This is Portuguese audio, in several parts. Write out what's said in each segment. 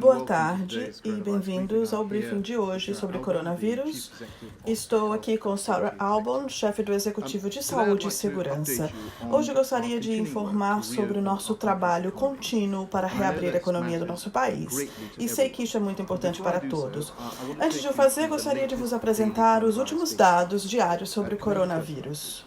Boa tarde e bem-vindos ao briefing de hoje sobre coronavírus. Estou aqui com Sarah Albon, chefe do Executivo de Saúde e Segurança. Hoje gostaria de informar sobre o nosso trabalho contínuo para reabrir a economia do nosso país. E sei que isso é muito importante para todos. Antes de o fazer, gostaria de vos apresentar os últimos dados diários sobre o coronavírus.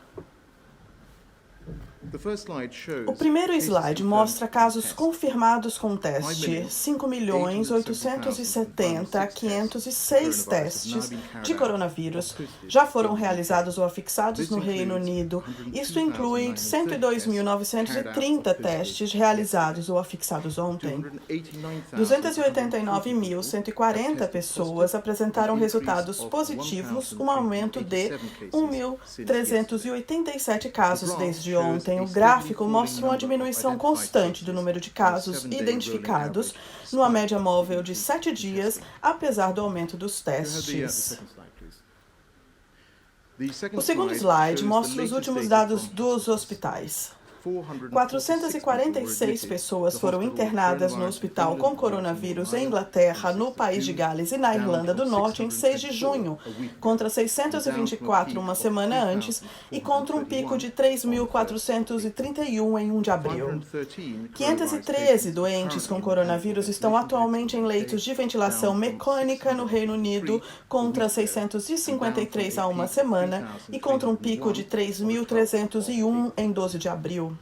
O primeiro slide mostra casos confirmados com teste. 5.870.506 testes de coronavírus já foram realizados ou afixados no Reino Unido. Isto inclui 102.930 testes realizados ou afixados ontem. 289.140 pessoas apresentaram resultados positivos, um aumento de 1.387 casos desde ontem. O gráfico mostra uma diminuição constante do número de casos identificados numa média móvel de 7 dias, apesar do aumento dos testes. O segundo slide mostra os últimos dados dos hospitais. 446 pessoas foram internadas no hospital com coronavírus em Inglaterra, no país de Gales e na Irlanda do Norte em 6 de junho, contra 624 uma semana antes e contra um pico de 3.431 em 1 de abril. 513 doentes com coronavírus estão atualmente em leitos de ventilação mecânica no Reino Unido, contra 653 há uma semana e contra um pico de 3.301 em 12 de abril.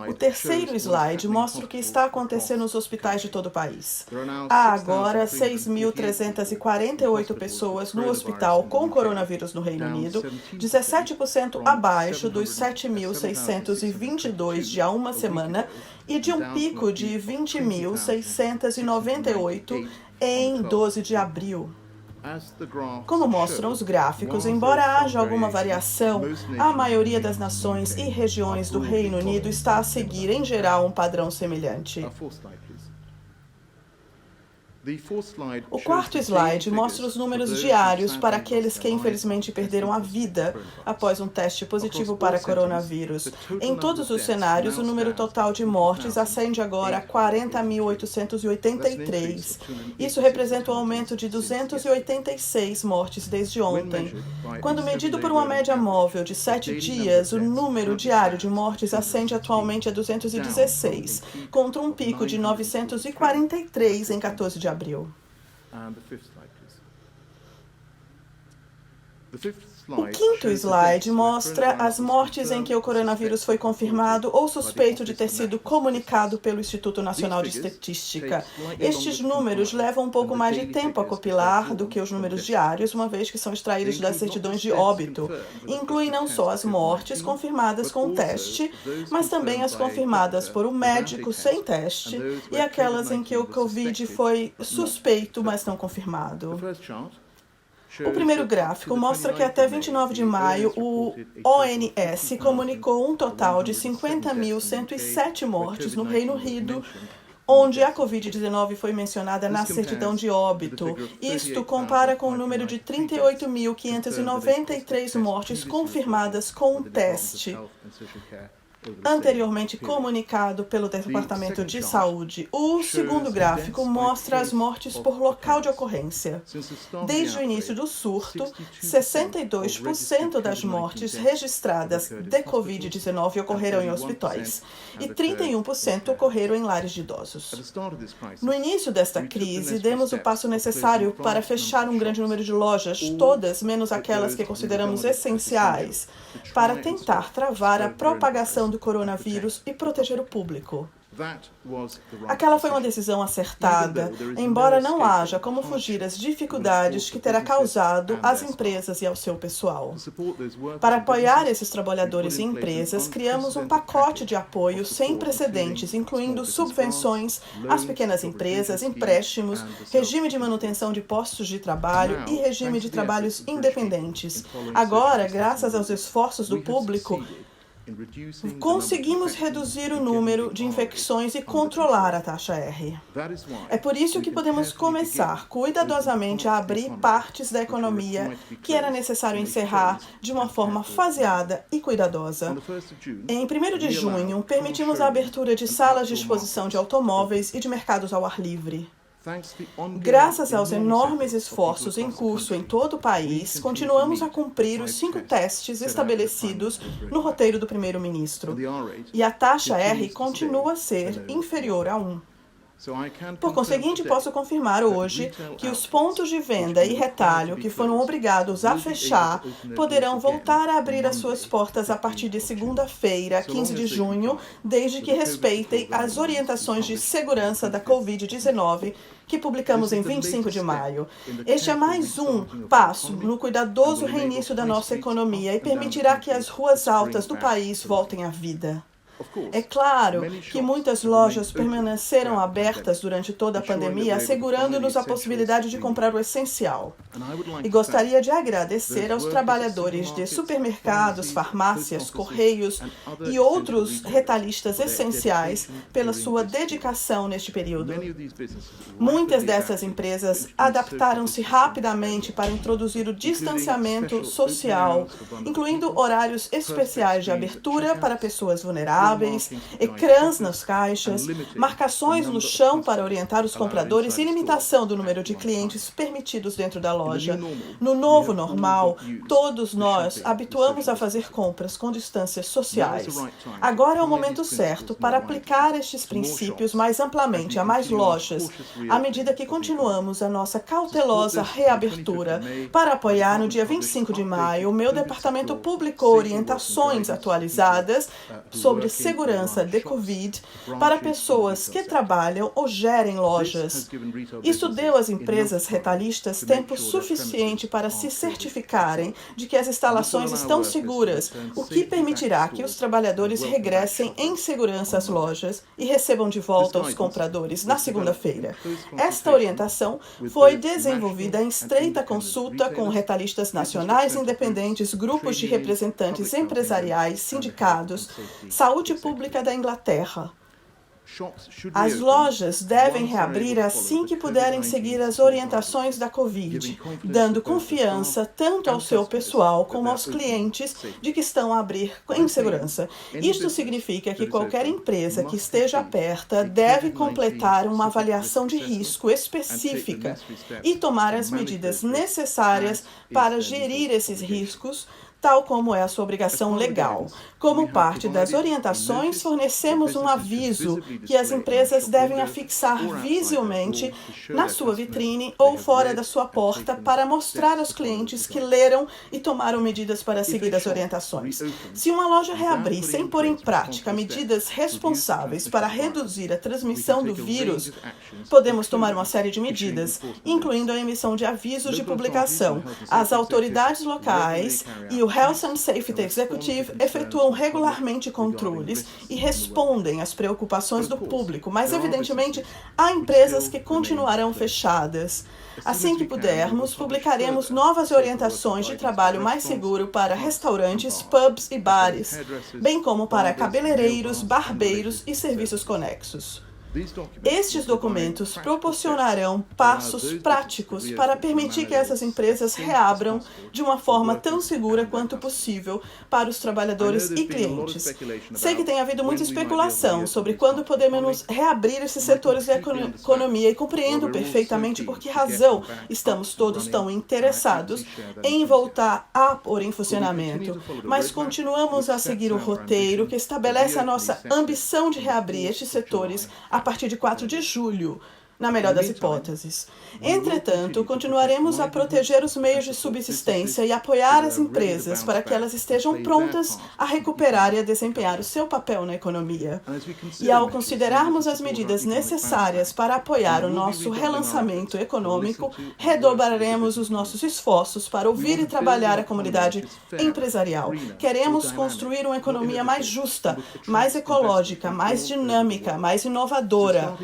O terceiro slide mostra o que está acontecendo nos hospitais de todo o país. Há agora 6.348 pessoas no hospital com coronavírus no Reino Unido, 17% abaixo dos 7.622 de há uma semana e de um pico de 20.698 em 12 de abril. Como mostram os gráficos, embora haja alguma variação, a maioria das nações e regiões do Reino Unido está a seguir, em geral, um padrão semelhante. O quarto slide mostra os números diários para aqueles que infelizmente perderam a vida após um teste positivo para coronavírus. Em todos os cenários, o número total de mortes ascende agora a 40.883. Isso representa um aumento de 286 mortes desde ontem. Quando medido por uma média móvel de 7 dias, o número diário de mortes ascende atualmente a 216, contra um pico de 943 em 14 de abril. O quinto slide mostra as mortes em que o coronavírus foi confirmado ou suspeito de ter sido comunicado pelo Instituto Nacional de Estatística. Estes números levam um pouco mais de tempo a compilar do que os números diários, uma vez que são extraídos das certidões de óbito. Incluem não só as mortes confirmadas com teste, mas também as confirmadas por um médico sem teste e aquelas em que o Covid foi suspeito, mas não confirmado. O primeiro gráfico mostra que até 29 de maio, o ONS comunicou um total de 50.107 mortes no Reino Unido, onde a Covid-19 foi mencionada na certidão de óbito. Isto compara com o número de 38.593 mortes confirmadas com um teste, anteriormente comunicado pelo Departamento de Saúde. O segundo gráfico mostra as mortes por local de ocorrência. Desde o início do surto, 62% das mortes registradas de Covid-19 ocorreram em hospitais e 31% ocorreram em lares de idosos. No início desta crise, demos o passo necessário para fechar um grande número de lojas, todas menos aquelas que consideramos essenciais, para tentar travar a propagação do coronavírus e proteger o público. Aquela foi uma decisão acertada, embora não haja como fugir às dificuldades que terá causado às empresas e ao seu pessoal. Para apoiar esses trabalhadores e empresas, criamos um pacote de apoio sem precedentes, incluindo subvenções às pequenas empresas, empréstimos, regime de manutenção de postos de trabalho e regime de trabalhos independentes. Agora, graças aos esforços do público, conseguimos reduzir o número de infecções e controlar a taxa R. É por isso que podemos começar cuidadosamente a abrir partes da economia que era necessário encerrar de uma forma faseada e cuidadosa. Em 1º de junho, permitimos a abertura de salas de exposição de automóveis e de mercados ao ar livre. Graças aos enormes esforços em curso em todo o país, continuamos a cumprir os 5 testes estabelecidos no roteiro do primeiro-ministro. E a taxa R continua a ser inferior a 1. Por conseguinte, posso confirmar hoje que os pontos de venda e retalho que foram obrigados a fechar poderão voltar a abrir as suas portas a partir de segunda-feira, 15 de junho, desde que respeitem as orientações de segurança da Covid-19 que publicamos em 25 de maio. Este é mais um passo no cuidadoso reinício da nossa economia e permitirá que as ruas altas do país voltem à vida. É claro que muitas lojas permaneceram abertas durante toda a pandemia, assegurando-nos a possibilidade de comprar o essencial. E gostaria de agradecer aos trabalhadores de supermercados, farmácias, correios e outros retalhistas essenciais pela sua dedicação neste período. Muitas dessas empresas adaptaram-se rapidamente para introduzir o distanciamento social, incluindo horários especiais de abertura para pessoas vulneráveis, ecrãs nas caixas, marcações no chão para orientar os compradores e limitação do número de clientes permitidos dentro da loja. No novo normal, todos nós habituamos a fazer compras com distâncias sociais. Agora é o momento certo para aplicar estes princípios mais amplamente a mais lojas, à medida que continuamos a nossa cautelosa reabertura. Para apoiar, no dia 25 de maio, o meu departamento publicou orientações atualizadas sobre segurança de Covid para pessoas que trabalham ou gerem lojas. Isso deu às empresas retalhistas tempo suficiente para se certificarem de que as instalações estão seguras, o que permitirá que os trabalhadores regressem em segurança às lojas e recebam de volta os compradores na segunda-feira. Esta orientação foi desenvolvida em estreita consulta com retalhistas nacionais independentes, grupos de representantes empresariais, sindicatos, saúde pública da Inglaterra. As lojas devem reabrir assim que puderem seguir as orientações da Covid, dando confiança tanto ao seu pessoal como aos clientes de que estão a abrir em segurança. Isto significa que qualquer empresa que esteja aberta deve completar uma avaliação de risco específica e tomar as medidas necessárias para gerir esses riscos, tal como é a sua obrigação legal. Como parte das orientações, fornecemos um aviso que as empresas devem afixar visivelmente na sua vitrine ou fora da sua porta para mostrar aos clientes que leram e tomaram medidas para seguir as orientações. Se uma loja reabrir sem pôr em prática medidas responsáveis para reduzir a transmissão do vírus, podemos tomar uma série de medidas, incluindo a emissão de avisos de publicação. As autoridades locais e o Health and Safety Executive efetuam regularmente controles e respondem às preocupações do público, mas evidentemente há empresas que continuarão fechadas. Assim que pudermos, publicaremos novas orientações de trabalho mais seguro para restaurantes, pubs e bares, bem como para cabeleireiros, barbeiros e serviços conexos. Estes documentos proporcionarão passos práticos para permitir que essas empresas reabram de uma forma tão segura quanto possível para os trabalhadores e clientes. Sei que tem havido muita especulação sobre quando podemos reabrir esses setores da economia e compreendo perfeitamente por que razão estamos todos tão interessados em voltar a pôr em funcionamento, mas continuamos a seguir o roteiro que estabelece a nossa ambição de reabrir estes setores a partir de 4 de julho, na melhor das hipóteses. Entretanto, continuaremos a proteger os meios de subsistência e apoiar as empresas para que elas estejam prontas a recuperar e a desempenhar o seu papel na economia. E ao considerarmos as medidas necessárias para apoiar o nosso relançamento econômico, redobraremos os nossos esforços para ouvir e trabalhar a comunidade empresarial. Queremos construir uma economia mais justa, mais ecológica, mais dinâmica, mais inovadora.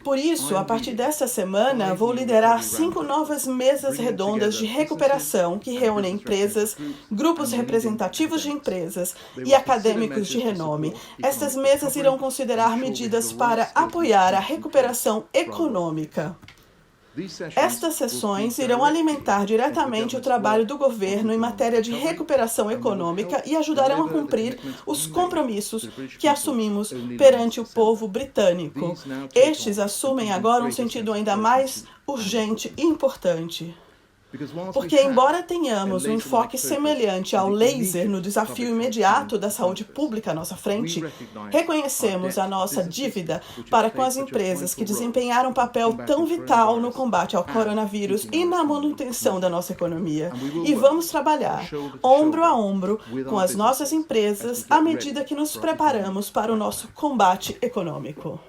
Por isso, a partir partir desta semana, vou liderar 5 novas mesas redondas de recuperação que reúnem empresas, grupos representativos de empresas e acadêmicos de renome. Estas mesas irão considerar medidas para apoiar a recuperação econômica. Estas sessões irão alimentar diretamente o trabalho do governo em matéria de recuperação econômica e ajudarão a cumprir os compromissos que assumimos perante o povo britânico. Estes assumem agora um sentido ainda mais urgente e importante. Porque, embora tenhamos um enfoque semelhante ao laser no desafio imediato da saúde pública à nossa frente, reconhecemos a nossa dívida para com as empresas que desempenharam um papel tão vital no combate ao coronavírus e na manutenção da nossa economia. E vamos trabalhar ombro a ombro com as nossas empresas à medida que nos preparamos para o nosso combate econômico.